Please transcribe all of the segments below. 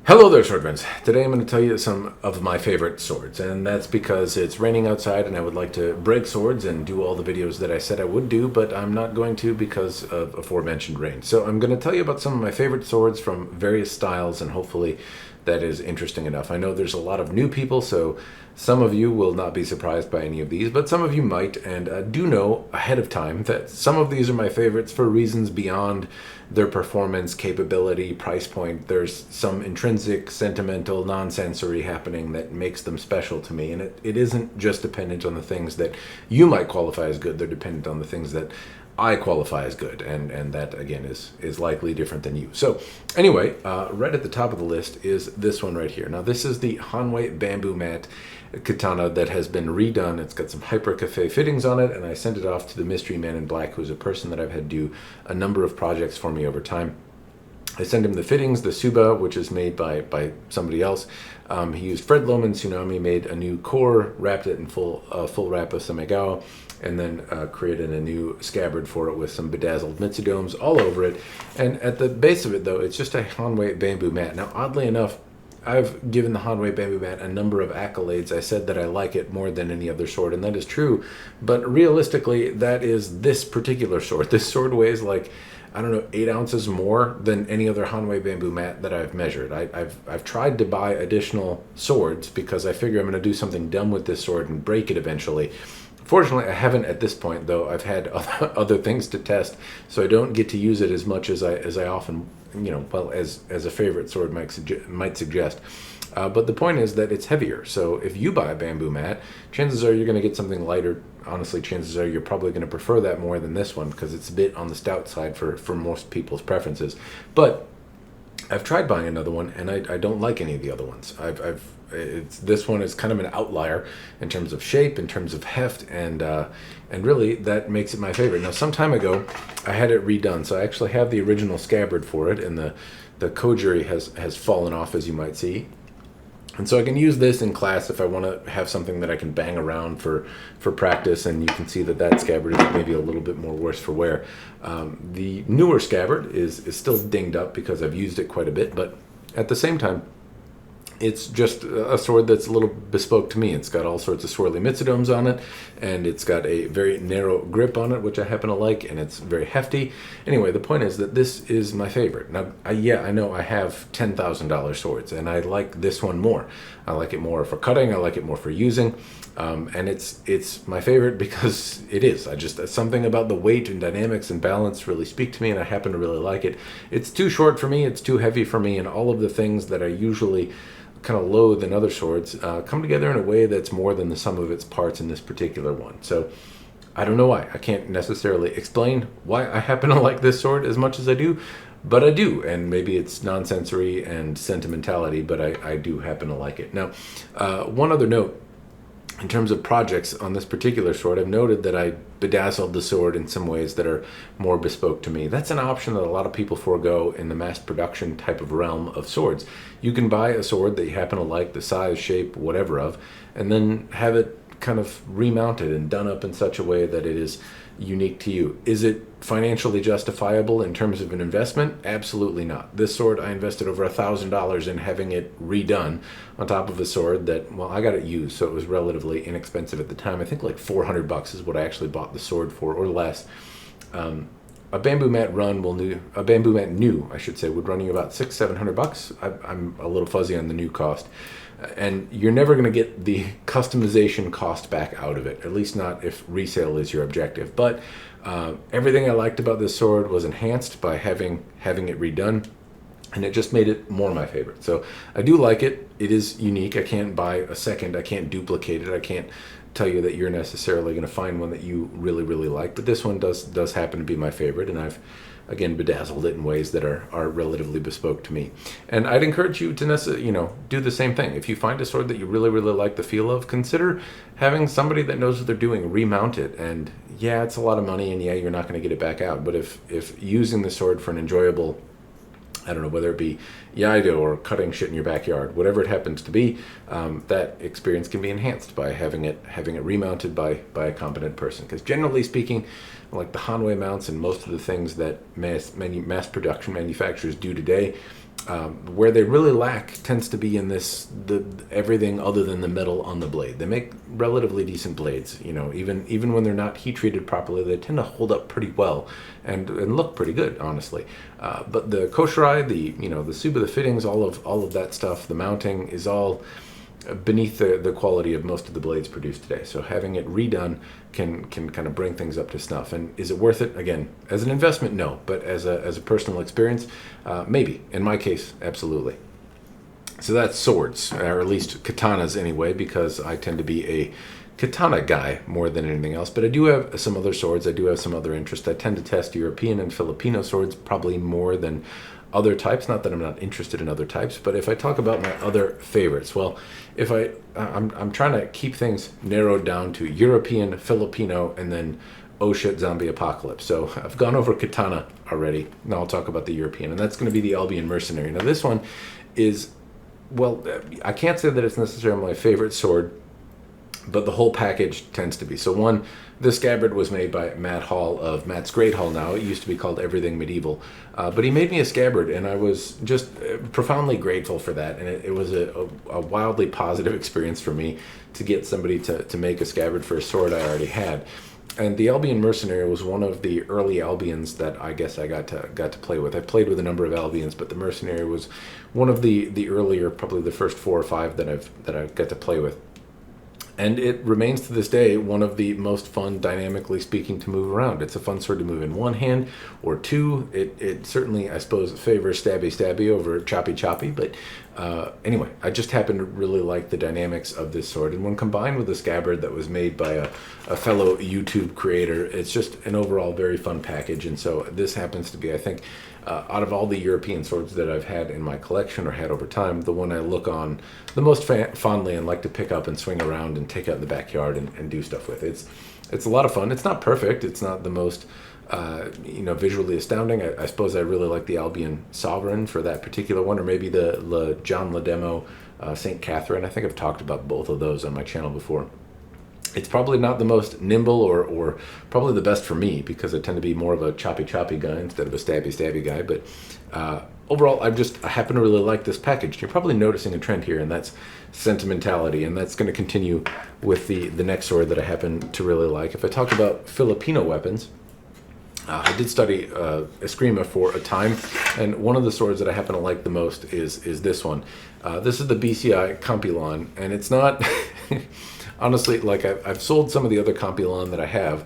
Hello there, sword friends. Today I'm going to tell you some of my favorite swords, and that's because it's raining outside and I would like to break swords and do all the videos that I said I would do, but I'm not going to because of aforementioned rain. So I'm going to tell you about some of my favorite swords from various styles, and hopefully that is interesting enough. I know there's a lot of new people, so some of you will not be surprised by any of these, but some of you might, and do know ahead of time that some of these are my favorites for reasons beyond their performance, capability, price point. There's some intrinsic, sentimental, non-sensory happening that makes them special to me, and it isn't just dependent on the things that you might qualify as good. They're dependent on the things that I qualify as good, and that again is likely different than you. So anyway, right at the top of the list is this one right here. Now this is the Hanwei bamboo mat katana that has been redone. It's got some Hyper Cafe fittings on it, and I sent it off to the mystery man in black, who's a person that I've had do a number of projects for me over time. I sent him the fittings, the Suba, which is made by somebody else. He used Fred Lohman Tsunami, made a new core, wrapped it in full wrap of Samegao, and then created a new scabbard for it with some bedazzled mitsudomes all over it. And at the base of it, though, it's just a Hanwei bamboo mat. Now, oddly enough, I've given the Hanwei bamboo mat a number of accolades. I said that I like it more than any other sword, and that is true. But realistically, that is this particular sword. This sword weighs like, I don't know, 8 ounces more than any other Hanwei bamboo mat that I've measured. I've tried to buy additional swords because I figure I'm going to do something dumb with this sword and break it eventually. Fortunately, I haven't at this point, though. I've had other things to test, so I don't get to use it as much as I often, as a favorite sword might suggest. But the point is that it's heavier. So if you buy a bamboo mat, chances are you're going to get something lighter. Honestly, chances are you're probably going to prefer that more than this one because it's a bit on the stout side for most people's preferences. But I've tried buying another one, and I don't like any of the other ones. This one is kind of an outlier in terms of shape, in terms of heft, and really that makes it my favorite. Now, some time ago, I had it redone, so I actually have the original scabbard for it, and the kojiri has fallen off, as you might see. And so I can use this in class if I want to have something that I can bang around for practice, and you can see that scabbard is maybe a little bit more worse for wear. The newer scabbard is still dinged up because I've used it quite a bit, but at the same time, it's just a sword that's a little bespoke to me. It's got all sorts of swirly mitsudomes on it, and it's got a very narrow grip on it, which I happen to like, and it's very hefty. Anyway, the point is that this is my favorite. Now, I know I have $10,000 swords, and I like this one more. I like it more for cutting. I like it more for using, and it's my favorite because it is. Something about the weight and dynamics and balance really speak to me, and I happen to really like it. It's too short for me. It's too heavy for me, and all of the things that I usually kind of loathe in other swords come together in a way that's more than the sum of its parts in this particular one. So I don't know why. I can't necessarily explain why I happen to like this sword as much as I do, but I do, and maybe it's non-sensory and sentimentality, but I do happen to like it. Now, one other note. In terms of projects on this particular sword, I've noted that I bedazzled the sword in some ways that are more bespoke to me. That's an option that a lot of people forego in the mass production type of realm of swords. You can buy a sword that you happen to like, the size, shape, whatever of, and then have it kind of remounted and done up in such a way that it is unique to you. Is it financially justifiable in terms of an investment? Absolutely not. This sword, I invested over $1,000 in having it redone on top of a sword that, well, I got it used, so it was relatively inexpensive at the time. I think like $400 is what I actually bought the sword for, or less. A bamboo mat new, I should say, would run you about $600-700. I'm a little fuzzy on the new cost. And you're never going to get the customization cost back out of it, at least not if resale is your objective. But everything I liked about this sword was enhanced by having it redone, and it just made it more my favorite. So I do like it. It is unique. I can't buy a second. I can't duplicate it. I can't tell you that you're necessarily going to find one that you really, really like. But this one does happen to be my favorite, and I've again bedazzled it in ways that are relatively bespoke to me. And I'd encourage you to do the same thing. If you find a sword that you really, really like the feel of, consider having somebody that knows what they're doing remount it. And yeah, it's a lot of money, and yeah, you're not going to get it back out. But if using the sword for an enjoyable, I don't know, whether it be Yaido or cutting shit in your backyard, whatever it happens to be, that experience can be enhanced by having it remounted by a competent person. Because generally speaking, like the Hanwei mounts and most of the things that mass production manufacturers do today, Where they really lack tends to be in everything other than the metal on the blade. They make relatively decent blades, even when they're not heat treated properly, they tend to hold up pretty well and look pretty good, honestly. But the koshirai, the suba, the fittings, all of that stuff, the mounting is all beneath the quality of most of the blades produced today. So having it redone can kind of bring things up to snuff. And is it worth it? Again, as an investment, no. But as a personal experience, maybe. In my case, absolutely. So that's swords, or at least katanas anyway, because I tend to be a katana guy more than anything else. But I do have some other swords. I do have some other interest. I tend to test European and Filipino swords probably more than other types. Not that I'm not interested in other types, but if I talk about my other favorites, well, if I'm trying to keep things narrowed down to European, Filipino, and then oh shit, zombie apocalypse. So I've gone over katana already. Now I'll talk about the European, and that's going to be the Albion Mercenary. Now this one is, well, I can't say that it's necessarily my favorite sword, but the whole package tends to be. So one, this scabbard was made by Matt Hall of Matt's Great Hall now. It used to be called Everything Medieval. But he made me a scabbard, and I was just profoundly grateful for that. And it was a wildly positive experience for me to get somebody to make a scabbard for a sword I already had. And the Albion Mercenary was one of the early Albions that I guess I got to play with. I played with a number of Albions, but the Mercenary was one of the earlier, probably the first 4 or 5 that I got to play with. And it remains to this day one of the most fun, dynamically speaking, to move around. It's a fun sword to move in one hand or two. It certainly, I suppose, favors stabby over choppy. But anyway, I just happen to really like the dynamics of this sword. And when combined with the scabbard that was made by a fellow YouTube creator, it's just an overall very fun package. And so this happens to be, I think, out of all the European swords that I've had in my collection or had over time, the one I look on the most fondly and like to pick up and swing around and take out in the backyard and do stuff with. It's a lot of fun. It's not perfect. It's not the most visually astounding. I suppose I really like the Albion Sovereign for that particular one, or maybe the John Lundemo St. Catherine. I think I've talked about both of those on my channel before. It's probably not the most nimble or probably the best for me, because I tend to be more of a choppy guy instead of a stabby guy. But overall, I happen to really like this package. You're probably noticing a trend here, and that's sentimentality, and that's going to continue with the next sword that I happen to really like. If I talk about Filipino weapons, I did study Eskrima for a time, and one of the swords that I happen to like the most is this one. This is the BCI Kampilan, and it's not... Honestly, like I've sold some of the other Compilon that I have.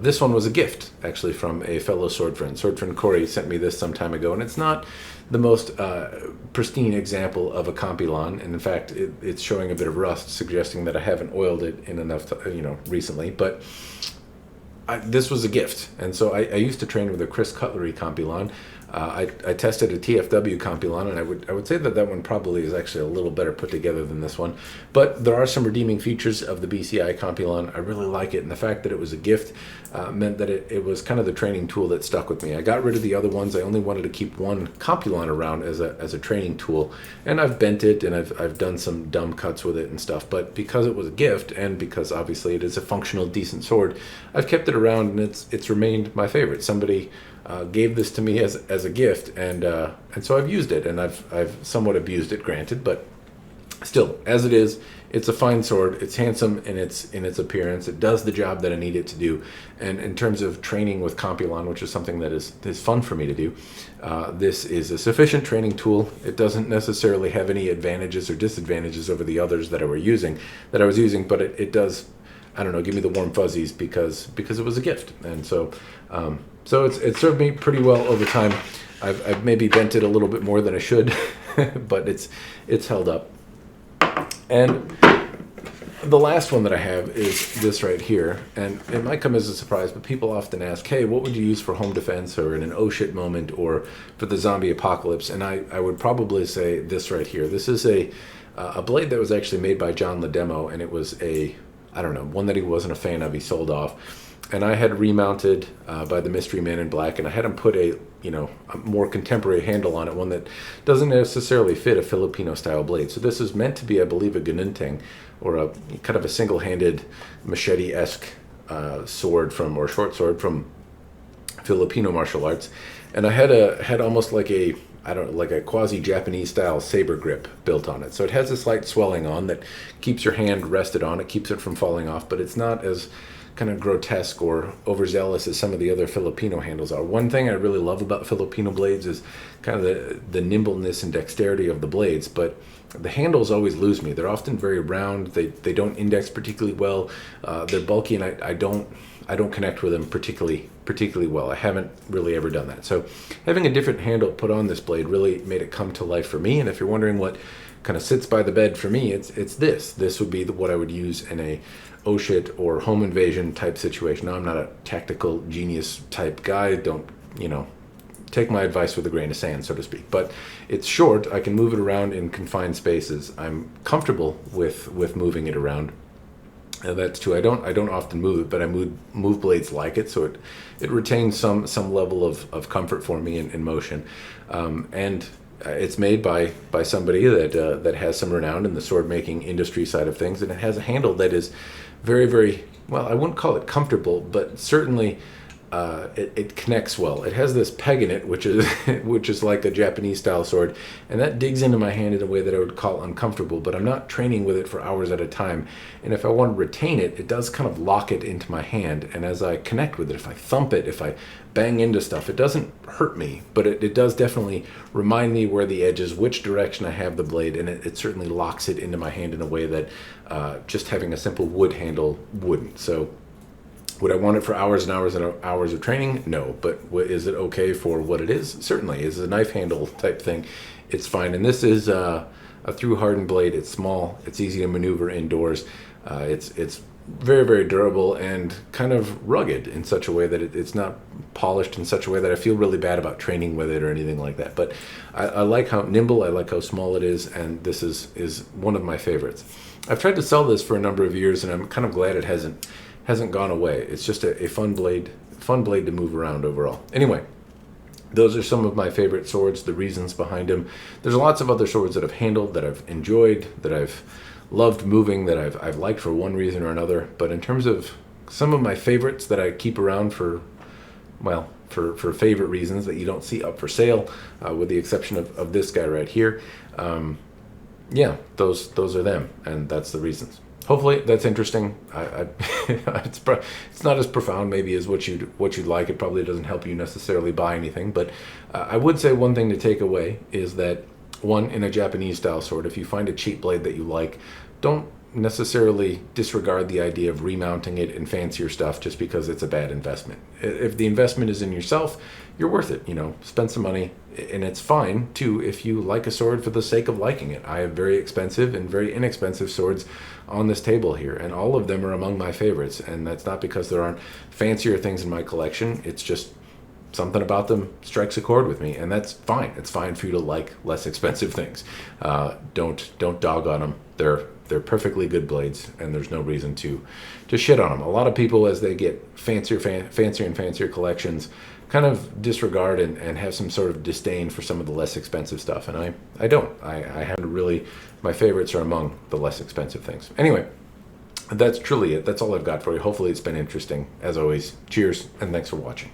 This one was a gift, actually, from a fellow sword friend. Sword friend Corey sent me this some time ago, and it's not the most pristine example of a Compilon. And in fact, it's showing a bit of rust, suggesting that I haven't oiled it in enough, recently. But this was a gift, and so I used to train with a Chris Cutlery Compilon. I tested a TFW Compilon, and I would say that one probably is actually a little better put together than this one. But there are some redeeming features of the BCI Kampilan. I really like it, and the fact that it was a gift meant that it was kind of the training tool that stuck with me. I got rid of the other ones. I only wanted to keep one Compilon around as a training tool, and I've bent it, and I've done some dumb cuts with it and stuff. But because it was a gift, and because obviously it is a functional, decent sword, I've kept it around, and it's remained my favorite. Somebody gave this to me as a gift, and so I've used it, and I've somewhat abused it, granted, but still, as it is, it's a fine sword. It's handsome in its appearance. It does the job that I need it to do. And in terms of training with Compilon, which is something that is fun for me to do, this is a sufficient training tool. It doesn't necessarily have any advantages or disadvantages over the others that I was using, but it does, I don't know, give me the warm fuzzies because it was a gift. And so it's served me pretty well over time. I've maybe bent it a little bit more than I should, but it's held up. And the last one that I have is this right here, and it might come as a surprise, but people often ask, hey, what would you use for home defense or in an oh shit moment or for the zombie apocalypse? And I would probably say this right here. This is a blade that was actually made by John Lundemo, and it was one that he wasn't a fan of. He sold off. And I had remounted by the Mystery Man in Black, and I had him put a more contemporary handle on it, one that doesn't necessarily fit a Filipino-style blade. So this is meant to be, I believe, a Gununting, or a kind of a single-handed machete-esque short sword from Filipino martial arts. And I had almost like a I don't like a quasi-Japanese style saber grip built on it. So it has a slight swelling on that keeps your hand rested on it, keeps it from falling off, but it's not as kind of grotesque or overzealous as some of the other Filipino handles are. One thing I really love about Filipino blades is kind of the nimbleness and dexterity of the blades, but the handles always lose me. They're often very round. They don't index particularly well. They're bulky, and I don't connect with them particularly well. I haven't really ever done that. So having a different handle put on this blade really made it come to life for me. And if you're wondering what kind of sits by the bed for me, it's this. This would be what I would use in a OSHIT or home invasion type situation. Now, I'm not a tactical genius type guy. Don't, take my advice with a grain of sand, so to speak. But it's short. I can move it around in confined spaces. I'm comfortable with moving it around. And that's too. I don't often move it, but I move blades like it, so it retains some level of comfort for me in motion. And it's made by somebody that has some renown in the sword making industry side of things, and it has a handle that is very, very well. I wouldn't call it comfortable, but certainly it connects well. It has this peg in it, which is like a Japanese style sword, and that digs into my hand in a way that I would call uncomfortable. But I'm not training with it for hours at a time, and if I want to retain it, it does kind of lock it into my hand. And as I connect with it, if I thump it, if I bang into stuff, it doesn't hurt me, but it does definitely remind me where the edge is, which direction I have the blade, and it certainly locks it into my hand in a way that just having a simple wood handle wouldn't. So would I want it for hours and hours and hours of training? No. But is it okay for what it is? Certainly. Is a knife handle type thing, it's fine. And this is a through hardened blade. It's small. It's easy to maneuver indoors. It's very, very durable and kind of rugged in such a way that it's not polished in such a way that I feel really bad about training with it or anything like that. But I like how nimble, I like how small it is, and this is one of my favorites. I've tried to sell this for a number of years, and I'm kind of glad it hasn't gone away. It's just a fun blade to move around overall. Anyway, those are some of my favorite swords, the reasons behind them. There's lots of other swords that I've handled, that I've enjoyed, that I've loved moving, that I've liked for one reason or another. But in terms of some of my favorites that I keep around for favorite reasons that you don't see up for sale, with the exception of this guy right here, those are them, and that's the reasons. Hopefully that's interesting. It's not as profound maybe as what you'd like. It probably doesn't help you necessarily buy anything, but I would say one thing to take away is that, one, in a Japanese style sword, if you find a cheap blade that you like, don't necessarily disregard the idea of remounting it in fancier stuff just because it's a bad investment. If the investment is in yourself, you're worth it. Spend some money, and it's fine too if you like a sword for the sake of liking it. I have very expensive and very inexpensive swords on this table here, and all of them are among my favorites, and that's not because there aren't fancier things in my collection. It's just something about them strikes a chord with me, and that's fine. It's fine for you to like less expensive things. Don't dog on them. They're perfectly good blades, and there's no reason to shit on them. A lot of people, as they get fancier and fancier collections, kind of disregard and have some sort of disdain for some of the less expensive stuff, and I don't. I haven't really. My favorites are among the less expensive things. Anyway, that's truly it. That's all I've got for you. Hopefully it's been interesting. As always, cheers, and thanks for watching.